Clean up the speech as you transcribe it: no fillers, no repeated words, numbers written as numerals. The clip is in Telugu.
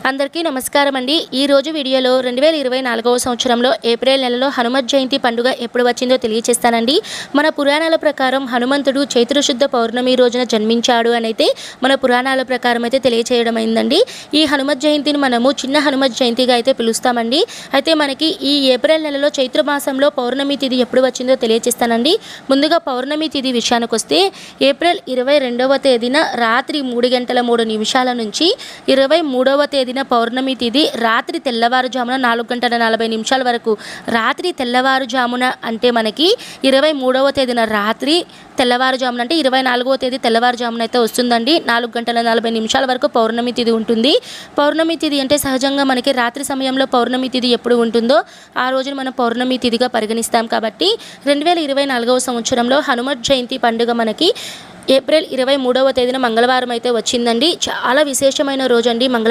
అందరికీ నమస్కారం అండి. ఈరోజు వీడియోలో 2024వ సంవత్సరంలో ఏప్రిల్ నెలలో హనుమత్ జయంతి పండుగ ఎప్పుడు వచ్చిందో తెలియచేస్తానండి. మన పురాణాల ప్రకారం హనుమంతుడు చైత్రశుద్ధ పౌర్ణమి రోజున జన్మించాడు అని అయితే మన పురాణాల ప్రకారం అయితే తెలియచేయడం అయిందండి. ఈ హనుమత్ జయంతిని మనము చిన్న హనుమత్ జయంతిగా అయితే పిలుస్తామండి. అయితే మనకి ఈ ఏప్రిల్ నెలలో చైత్ర మాసంలో పౌర్ణమి తిథి ఎప్పుడు వచ్చిందో తెలియచేస్తానండి. ముందుగా పౌర్ణమి తిథి విషయానికి వస్తే ఏప్రిల్ 22వ తేదీన రాత్రి 3:03 నుంచి 23వ తేదీన పౌర్ణమి తిథి రాత్రి తెల్లవారుజామున 4:40 వరకు. రాత్రి తెల్లవారుజామున అంటే మనకి 23వ తేదీన రాత్రి తెల్లవారుజామున అంటే 24వ తేదీ తెల్లవారుజామున అయితే వస్తుందండి. 4:40 వరకు పౌర్ణమి తిథి ఉంటుంది. పౌర్ణమి తిథి అంటే సహజంగా మనకి రాత్రి సమయంలో పౌర్ణమి తిథి ఎప్పుడు ఉంటుందో ఆ రోజున మనం పౌర్ణమి తిథిగా పరిగణిస్తాం. కాబట్టి 2024వ సంవత్సరంలో హనుమత్ జయంతి పండుగ మనకి ఏప్రిల్ 23వ తేదీన మంగళవారం అయితే వచ్చిందండి. చాలా విశేషమైన రోజు అండి మంగళవారం.